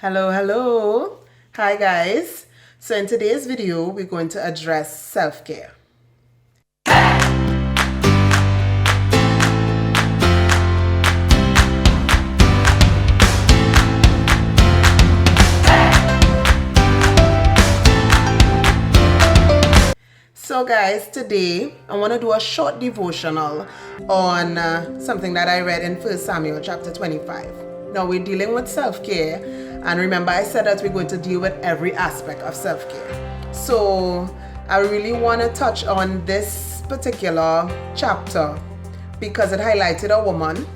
Hello. Hi guys. So in today's video, we're going to address self-care. So guys, today I want to do a short devotional on something that I read in 1 Samuel chapter 25. Now we're dealing with self-care, and remember I said that we're going to deal with every aspect of self-care. So I really want to touch on this particular chapter because it highlighted a woman.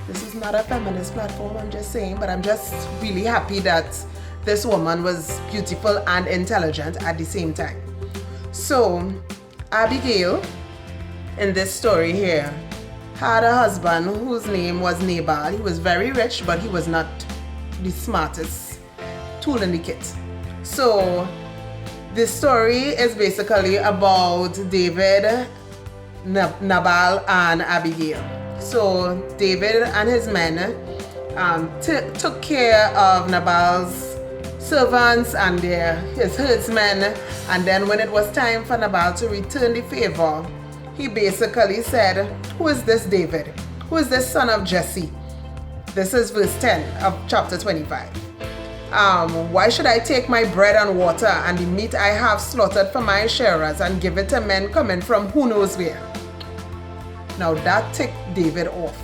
This is not a feminist platform, I'm just saying, but I'm just really happy that this woman was beautiful and intelligent at the same time. So, Abigail, in this story here, had a husband whose name was Nabal. He was very rich, but he was not the smartest tool in the kit. So, this story is basically about David, Nabal, and Abigail. So, David and his men took care of Nabal's servants and his herdsmen, and then when it was time for Nabal to return the favor, he basically said, "Who is this David? Who is this son of Jesse?" This is verse 10 of chapter 25. Why should I take my bread and water and the meat I have slaughtered for my sharers and give it to men coming from who knows where? Now that ticked David off.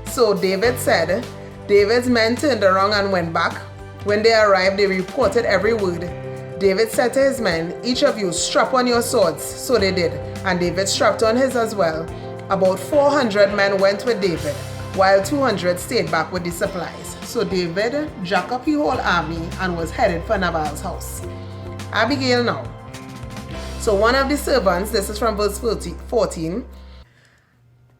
So David said, David's men turned around and went back. When they arrived, they reported every word. David said to his men, "Each of you strap on your swords." So they did, and David strapped on his as well. About 400 men went with David, while 200 stayed back with the supplies. So David jacked up the whole army and was headed for Nabal's house. Abigail now. So one of the servants, this is from verse 14,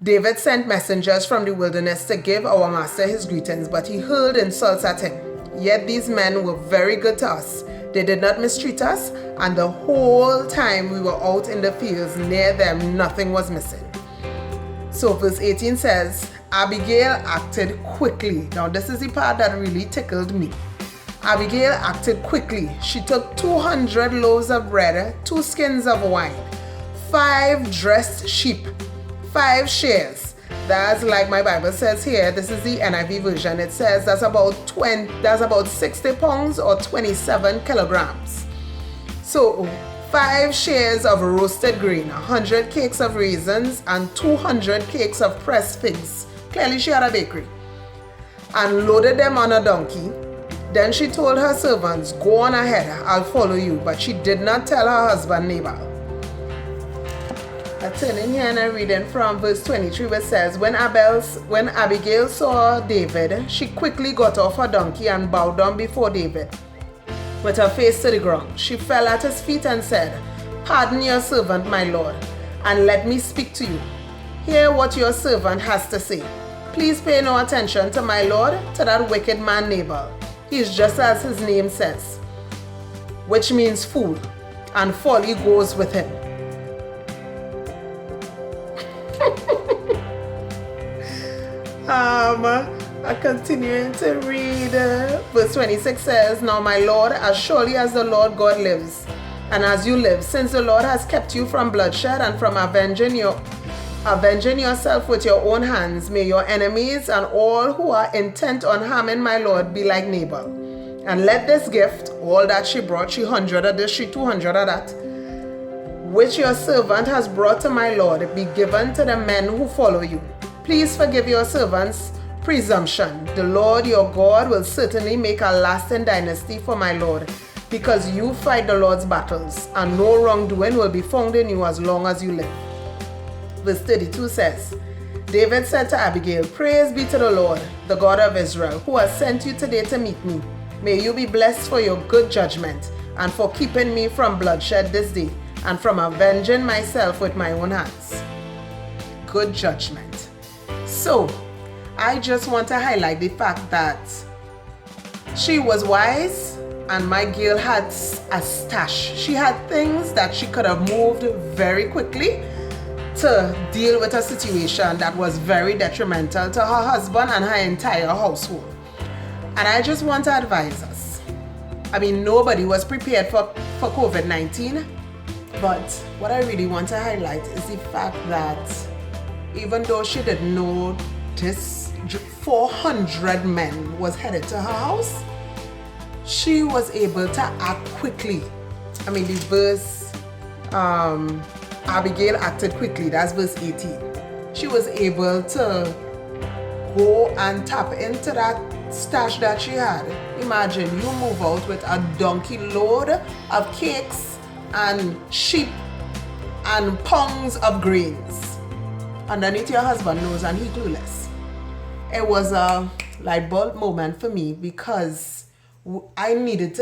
David sent messengers from the wilderness to give our master his greetings, but he hurled insults at him. Yet these men were very good to us. They did not mistreat us, and the whole time we were out in the fields near them, nothing was missing. So verse 18 says, Abigail acted quickly. Now this is the part that really tickled me. Abigail acted quickly. She took 200 loaves of bread, 2 skins of wine, 5 dressed sheep, 5 shares. That's like my Bible says here. This is the NIV version. It says that's about 60 pounds or 27 kilograms. So 5 shares of roasted grain, 100 cakes of raisins, and 200 cakes of pressed figs. Clearly she had a bakery. And loaded them on a donkey. Then she told her servants, "Go on ahead, I'll follow you." But she did not tell her husband Nabal. I turn in here and I'm reading from verse 23, which says, when Abigail saw David, she quickly got off her donkey and bowed down before David with her face to the ground. She fell at his feet and said, "Pardon your servant, my lord, and let me speak to you. Hear what your servant has to say. Please pay no attention to my lord, to that wicked man Nabal. He is just as his name says, which means fool, and folly goes with him." Continuing to read, verse 26 says, "Now my lord, as surely as the Lord God lives, and as you live, since the Lord has kept you from bloodshed and from avenging yourself with your own hands, may your enemies and all who are intent on harming my lord be like Nabal. And let this gift," all that she brought, she 100 of this, she 200 of that, "which your servant has brought to my lord, be given to the men who follow you. Please forgive your servant's presumption. The Lord your God will certainly make a lasting dynasty for my lord, because you fight the Lord's battles, and no wrongdoing will be found in you as long as you live." Verse 32 says, David said to Abigail, "Praise be to the Lord, the God of Israel, who has sent you today to meet me. May you be blessed for your good judgment, and for keeping me from bloodshed this day, and from avenging myself with my own hands." Good judgment. So, I just want to highlight the fact that she was wise, and my girl had a stash. She had things that she could have moved very quickly to deal with a situation that was very detrimental to her husband and her entire household. And I just want to advise us. I mean, nobody was prepared for COVID-19, but what I really want to highlight is the fact that even though she didn't know this 400 men was headed to her house, she was able to act quickly. I mean, the verse, Abigail acted quickly, that's verse 18. She was able to go and tap into that stash that she had. Imagine you move out with a donkey load of cakes and sheep and pounds of grains underneath your husband's nose and he clueless. It was a light bulb moment for me because we need,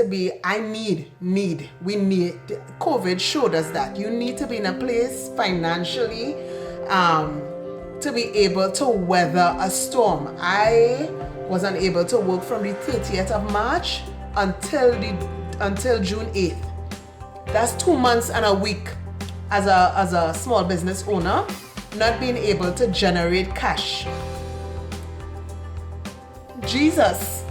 COVID showed us that you need to be in a place financially to be able to weather a storm. I wasn't able to work from the 30th of March until June 8th. That's 2 months and a week as a small business owner, not being able to generate cash. Jesus.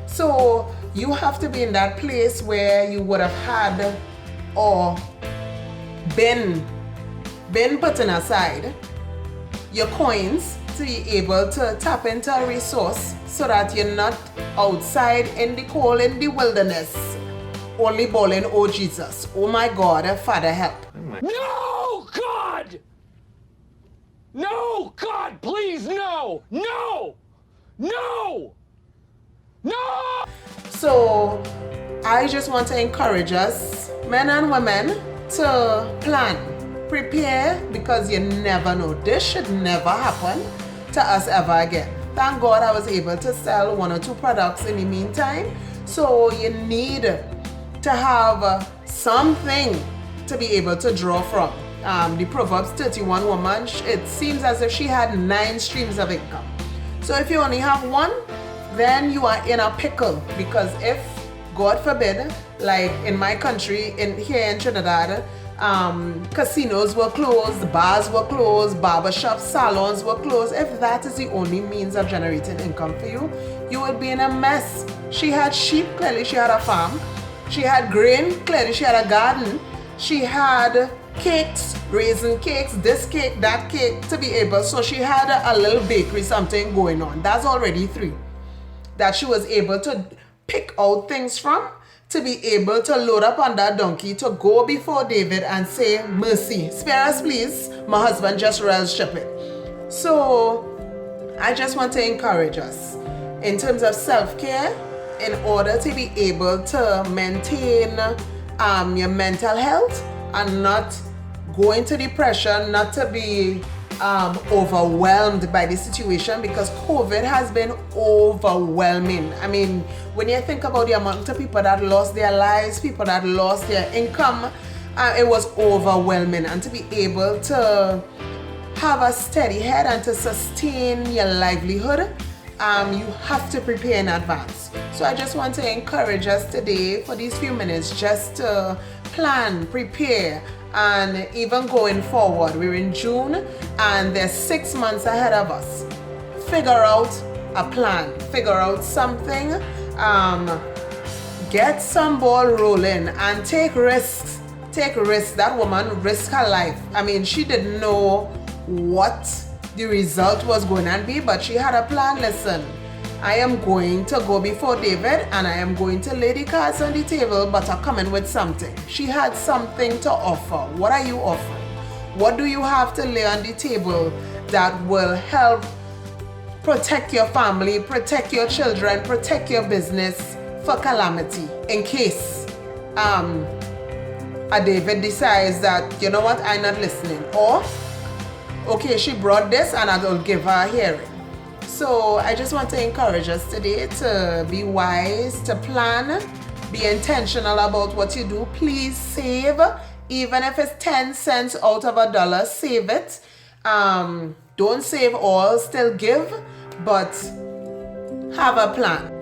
So you have to be in that place where you would have had or been putting aside your coins to be able to tap into a resource so that you're not outside in the cold, in the wilderness, only bawling, oh Jesus, oh my God, Father help. No, God! No, God, please, no! No! No! No! So I just want to encourage us, men and women, to plan, prepare, because you never know. This should never happen to us ever again. Thank God I was able to sell 1 or 2 products in the meantime. So you need to have something to be able to draw from. The Proverbs 31 woman, it seems as if she had 9 streams of income. So if you only have one, then you are in a pickle, because if, God forbid, like in my country, here in Trinidad, casinos were closed, bars were closed, barbershops, salons were closed. If that is the only means of generating income for you, you will be in a mess. She had sheep, clearly she had a farm. She had grain, clearly she had a garden. She had cakes, raisin cakes, this cake, that cake to be able. So she had a little bakery, something going on. That's already 3 that she was able to pick out things from, to be able to load up on that donkey, to go before David and say, mercy, spare us please, my husband just railed shipping. So I just want to encourage us in terms of self-care, in order to be able to maintain your mental health and not go into depression, not to be overwhelmed by the situation, because COVID has been overwhelming. I mean, when you think about the amount of people that lost their lives, people that lost their income, it was overwhelming. And to be able to have a steady head and to sustain your livelihood, you have to prepare in advance. So I just want to encourage us today for these few minutes just to plan, prepare, and even going forward. We're in June and there's 6 months ahead of us. Figure out a plan, figure out something, get some ball rolling and take risks. That woman risked her life. I mean, she didn't know what the result was going to be, but she had a plan. Listen, I am going to go before David and I am going to lay the cards on the table, but I'm coming with something. She had something to offer. What are you offering? What do you have to lay on the table that will help protect your family, protect your children, protect your business for calamity, in case a David decides that, you know what, I'm not listening, or okay, she brought this and I will give her a hearing. So I just want to encourage us today to be wise, to plan, be intentional about what you do. Please save, even if it's 10 cents out of $1, save it. Don't save all, still give, but have a plan.